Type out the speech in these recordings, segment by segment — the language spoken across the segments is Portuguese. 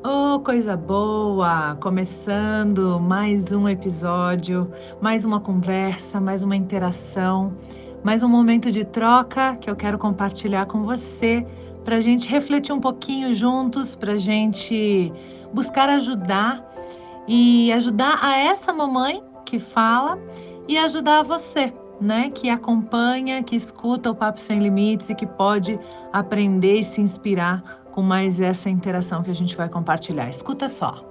Oh, coisa boa! Começando mais um episódio, mais uma conversa, mais uma interação, mais um momento de troca que eu quero compartilhar com você, para a gente refletir um pouquinho juntos, para a gente buscar ajudar e ajudar a essa mamãe que fala e ajudar você, né, que acompanha, que escuta o Papo Sem Limites e que pode aprender e se inspirar com mais essa interação que a gente vai compartilhar. Escuta só.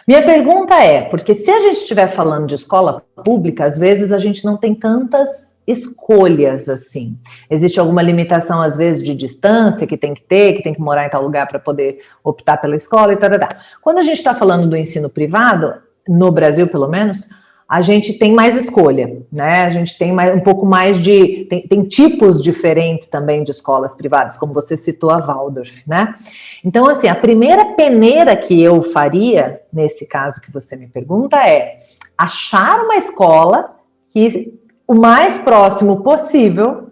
Minha pergunta é, porque se a gente estiver falando de escola pública, às vezes a gente não tem tantas escolhas assim. Existe alguma limitação, às vezes, de distância que tem que morar em tal lugar para poder optar pela escola e tal. Quando a gente está falando do ensino privado, no Brasil pelo menos, a gente tem mais escolha, né? A gente tem um pouco mais de. Tem tipos diferentes também de escolas privadas, como você citou a Waldorf, né? Então, assim, a primeira peneira que eu faria, nesse caso que você me pergunta, é achar uma escola que o mais próximo possível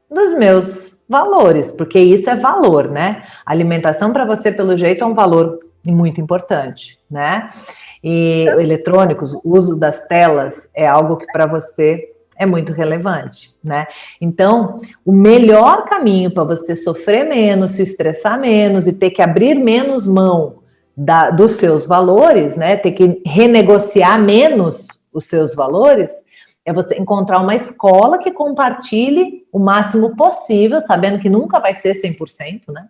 dos meus valores, porque isso é valor, né? Alimentação para você, pelo jeito, é um valor muito importante, né? E eletrônicos, o uso das telas é algo que para você é muito relevante, né? Então, o melhor caminho para você sofrer menos, se estressar menos e ter que abrir menos mão dos seus valores, né? Ter que renegociar menos os seus valores, é você encontrar uma escola que compartilhe o máximo possível, sabendo que nunca vai ser 100%, né?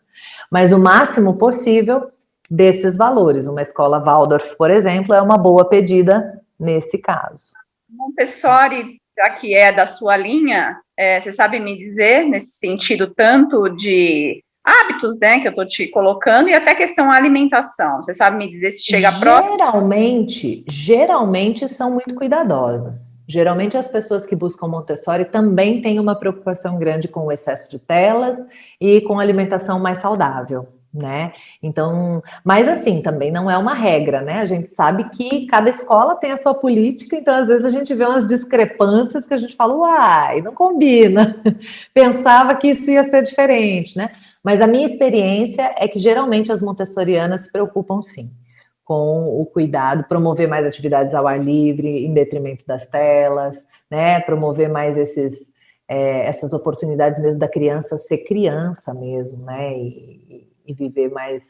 Mas o máximo possível desses valores. Uma escola Waldorf, por exemplo, é uma boa pedida nesse caso. Montessori, já que é da sua linha, você sabe me dizer, nesse sentido, tanto de hábitos, né, que eu estou te colocando, e até questão alimentação. Você sabe me dizer se chega próximo? Geralmente são muito cuidadosas. Geralmente as pessoas que buscam Montessori também têm uma preocupação grande com o excesso de telas e com alimentação mais saudável, né? Então, mas assim, também não é uma regra, né? A gente sabe que cada escola tem a sua política, então às vezes a gente vê umas discrepâncias que a gente fala, uai, não combina. Pensava que isso ia ser diferente, né? Mas a minha experiência é que geralmente as montessorianas se preocupam sim com o cuidado, promover mais atividades ao ar livre, em detrimento das telas, né? Promover mais essas oportunidades mesmo da criança ser criança mesmo, né? E viver mais,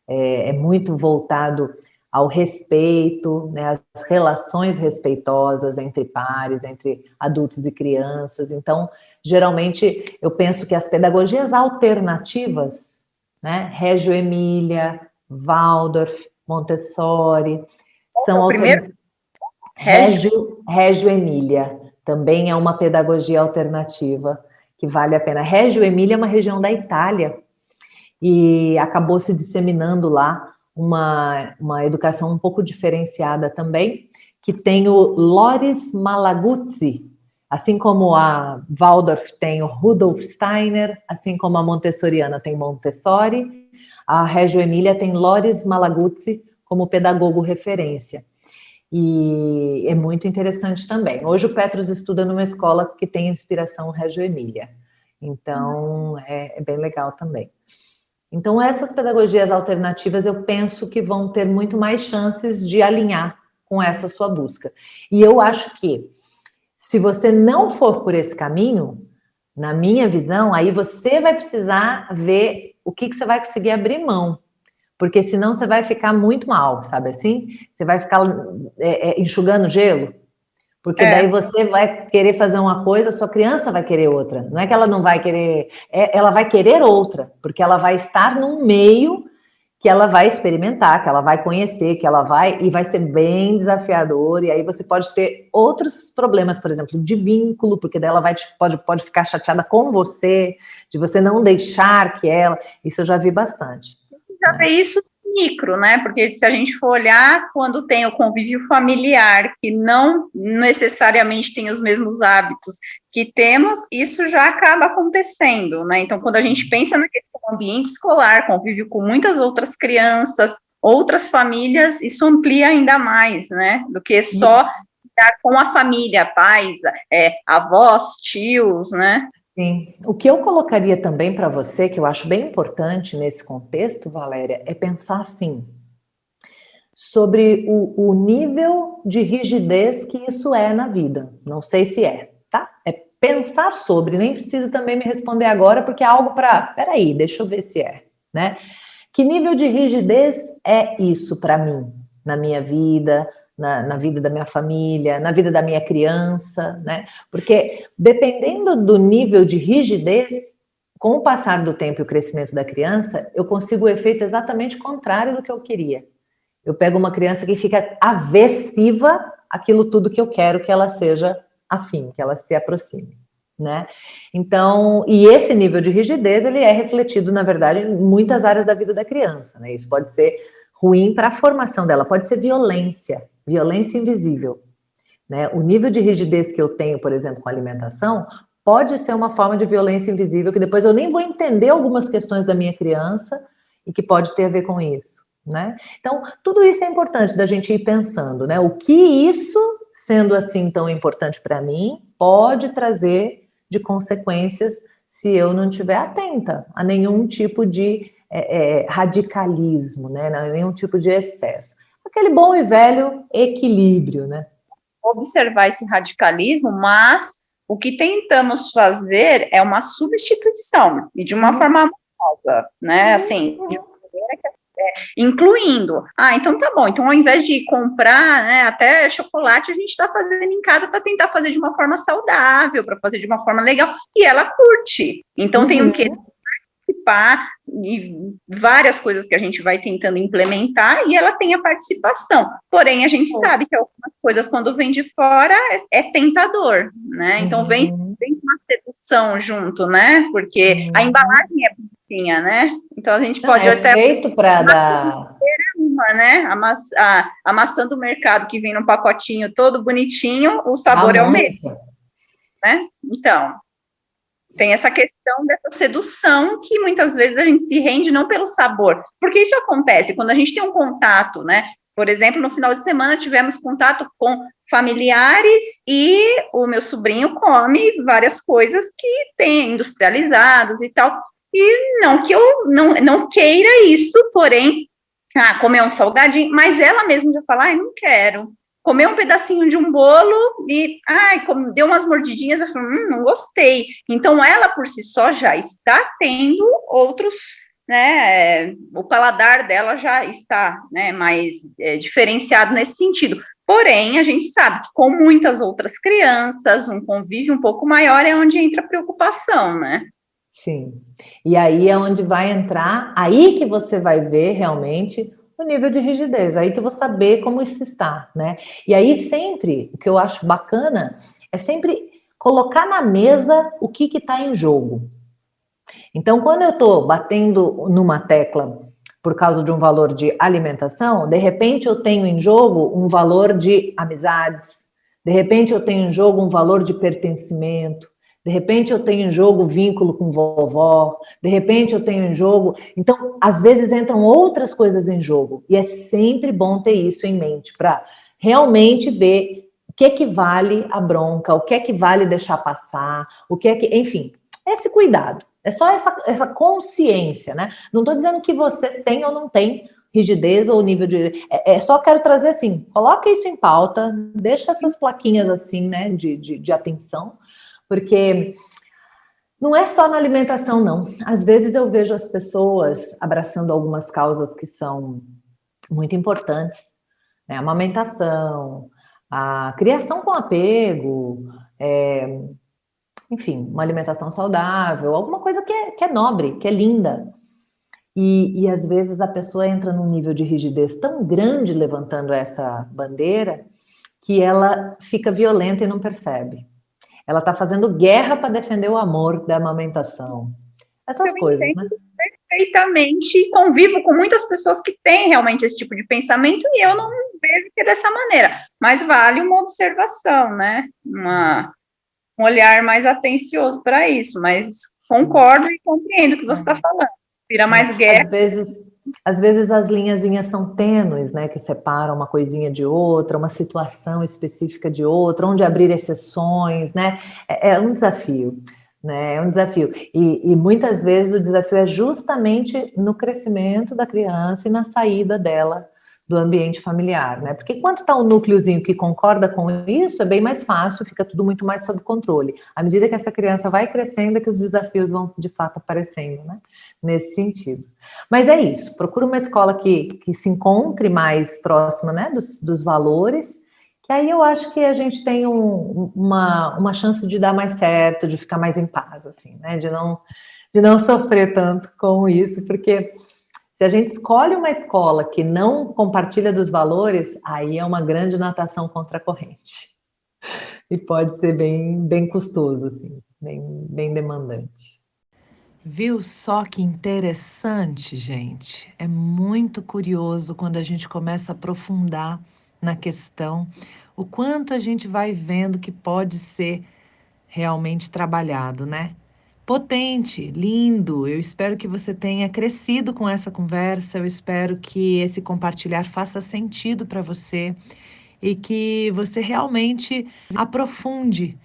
é muito voltado ao respeito, né? As relações respeitosas entre pares, entre adultos e crianças. Então, geralmente, eu penso que as pedagogias alternativas, né? Reggio Emília, Waldorf, Montessori, são alternativas. Reggio Emília também é uma pedagogia alternativa que vale a pena. Reggio Emília é uma região da Itália e acabou se disseminando lá uma educação um pouco diferenciada também, que tem o Loris Malaguzzi, assim como a Waldorf tem o Rudolf Steiner, assim como a Montessoriana tem Montessori, a Reggio Emília tem Loris Malaguzzi como pedagogo referência. E é muito interessante também. Hoje o Petrus estuda numa escola que tem inspiração Reggio Emília. Então, é bem legal também. Então, essas pedagogias alternativas, eu penso que vão ter muito mais chances de alinhar com essa sua busca. E eu acho que, se você não for por esse caminho, na minha visão, aí você vai precisar ver o que você vai conseguir abrir mão. Porque senão você vai ficar muito mal, sabe assim? Você vai ficar enxugando gelo. Porque daí você vai querer fazer uma coisa, sua criança vai querer outra. Não é que ela não vai querer, ela vai querer outra, porque ela vai estar num meio que ela vai experimentar, que ela vai conhecer, e vai ser bem desafiador, e aí você pode ter outros problemas, por exemplo, de vínculo, porque daí ela pode ficar chateada com você, de você não deixar que ela, isso eu já vi bastante. Já vê isso micro, né? Porque se a gente for olhar, quando tem o convívio familiar, que não necessariamente tem os mesmos hábitos que temos, isso já acaba acontecendo, né? Então, quando a gente pensa naquele ambiente escolar, convívio com muitas outras crianças, outras famílias, isso amplia ainda mais, né? Do que só estar com a família, pais, avós, tios, né? Sim. O que eu colocaria também para você, que eu acho bem importante nesse contexto, Valéria, é pensar assim, sobre o nível de rigidez que isso é na vida. Não sei se é, tá? É pensar sobre, nem precisa também me responder agora, porque é algo para, peraí, deixa eu ver se é, né? Que nível de rigidez é isso para mim, na minha vida, na vida da minha família, na vida da minha criança, né? Porque dependendo do nível de rigidez, com o passar do tempo e o crescimento da criança, eu consigo o efeito exatamente contrário do que eu queria. Eu pego uma criança que fica aversiva àquilo tudo que eu quero que ela seja afim, que ela se aproxime, né? Então, e esse nível de rigidez, ele é refletido, na verdade, em muitas áreas da vida da criança, né? Isso pode ser ruim para a formação dela, pode ser violência invisível, né? O nível de rigidez que eu tenho, por exemplo, com a alimentação, pode ser uma forma de violência invisível, que depois eu nem vou entender algumas questões da minha criança e que pode ter a ver com isso. Né? Então, tudo isso é importante da gente ir pensando, né? O que isso, sendo assim tão importante para mim, pode trazer de consequências se eu não estiver atenta a nenhum tipo de radicalismo, né? Nenhum tipo de excesso. Aquele bom e velho equilíbrio, né? Observar esse radicalismo, mas o que tentamos fazer é uma substituição, e de uma forma amorosa, né? Assim, de uma maneira que incluindo, então tá bom, então ao invés de comprar, né, até chocolate, a gente está fazendo em casa para tentar fazer de uma forma saudável, para fazer de uma forma legal, e ela curte, então tem o que participar, e várias coisas que a gente vai tentando implementar, e ela tem a participação, porém a gente sabe que algumas coisas quando vem de fora é tentador, né, então vem uma sedução junto, né, porque a embalagem é bonitinha, né, então a gente pode até... feito para dar... né, a maçã do mercado que vem num pacotinho todo bonitinho, o sabor é o mesmo, né, então... Tem essa questão dessa sedução que muitas vezes a gente se rende não pelo sabor, porque isso acontece quando a gente tem um contato, né? Por exemplo, no final de semana tivemos contato com familiares e o meu sobrinho come várias coisas que tem industrializados e tal, e não que eu não queira isso, porém, comer um salgadinho, mas ela mesma já fala, não quero. Comer um pedacinho de um bolo e, deu umas mordidinhas, eu falei, não gostei. Então, ela por si só já está tendo outros, né, o paladar dela já está, né, mais diferenciado nesse sentido. Porém, a gente sabe que com muitas outras crianças, um convívio um pouco maior é onde entra a preocupação, né? Sim. E aí é onde vai entrar, aí que você vai ver realmente o nível de rigidez, aí que eu vou saber como isso está, né? E aí sempre, o que eu acho bacana é sempre colocar na mesa o que está em jogo. Então, quando eu estou batendo numa tecla por causa de um valor de alimentação, de repente eu tenho em jogo um valor de amizades, de repente eu tenho em jogo um valor de pertencimento, de repente eu tenho em jogo vínculo com vovó, de repente eu tenho em jogo... Então, às vezes entram outras coisas em jogo, e é sempre bom ter isso em mente, para realmente ver o que vale a bronca, o que vale deixar passar, o que enfim, esse cuidado, é só essa consciência, né? Não estou dizendo que você tem ou não tem rigidez ou nível de... só quero trazer assim, coloca isso em pauta, deixa essas plaquinhas assim, né, de atenção, porque não é só na alimentação, não. Às vezes eu vejo as pessoas abraçando algumas causas que são muito importantes, né? A amamentação, a criação com apego, enfim, uma alimentação saudável, alguma coisa que é nobre, que é linda. E às vezes a pessoa entra num nível de rigidez tão grande levantando essa bandeira que ela fica violenta e não percebe. Ela está fazendo guerra para defender o amor da amamentação. Essas coisas, né? Perfeitamente, convivo com muitas pessoas que têm realmente esse tipo de pensamento e eu não vejo que é dessa maneira. Mas vale uma observação, né? Um olhar mais atencioso para isso. Mas concordo e compreendo o que você está falando. Vira mais guerra. Às vezes as linhazinhas são tênues, né, que separam uma coisinha de outra, uma situação específica de outra, onde abrir exceções, né, é um desafio, né? É um desafio. E muitas vezes o desafio é justamente no crescimento da criança e na saída dela do ambiente familiar, né? Porque quando está um núcleozinho que concorda com isso, é bem mais fácil, fica tudo muito mais sob controle. À medida que essa criança vai crescendo, é que os desafios vão, de fato, aparecendo, né? Nesse sentido. Mas é isso, procura uma escola que se encontre mais próxima, né, dos valores, que aí eu acho que a gente tem uma chance de dar mais certo, de ficar mais em paz, assim, né? De não sofrer tanto com isso, porque se a gente escolhe uma escola que não compartilha dos valores, aí é uma grande natação contra a corrente. E pode ser bem custoso, assim, bem demandante. Viu só que interessante, gente? É muito curioso quando a gente começa a aprofundar na questão, o quanto a gente vai vendo que pode ser realmente trabalhado, né? Potente, lindo. Eu espero que você tenha crescido com essa conversa. Eu espero que esse compartilhar faça sentido para você e que você realmente aprofunde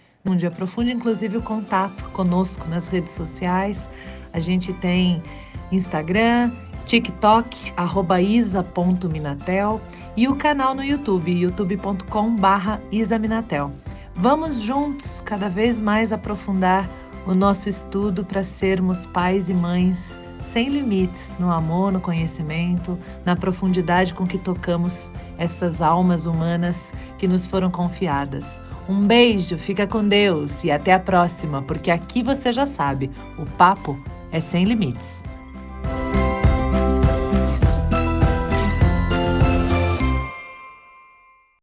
inclusive o contato conosco nas redes sociais. A gente tem Instagram, TikTok, @isa.minatel e o canal no YouTube, youtube.com/isaminatel. Vamos juntos cada vez mais aprofundar o nosso estudo para sermos pais e mães sem limites no amor, no conhecimento, na profundidade com que tocamos essas almas humanas que nos foram confiadas. Um beijo, fica com Deus e até a próxima, porque aqui você já sabe, o papo é sem limites.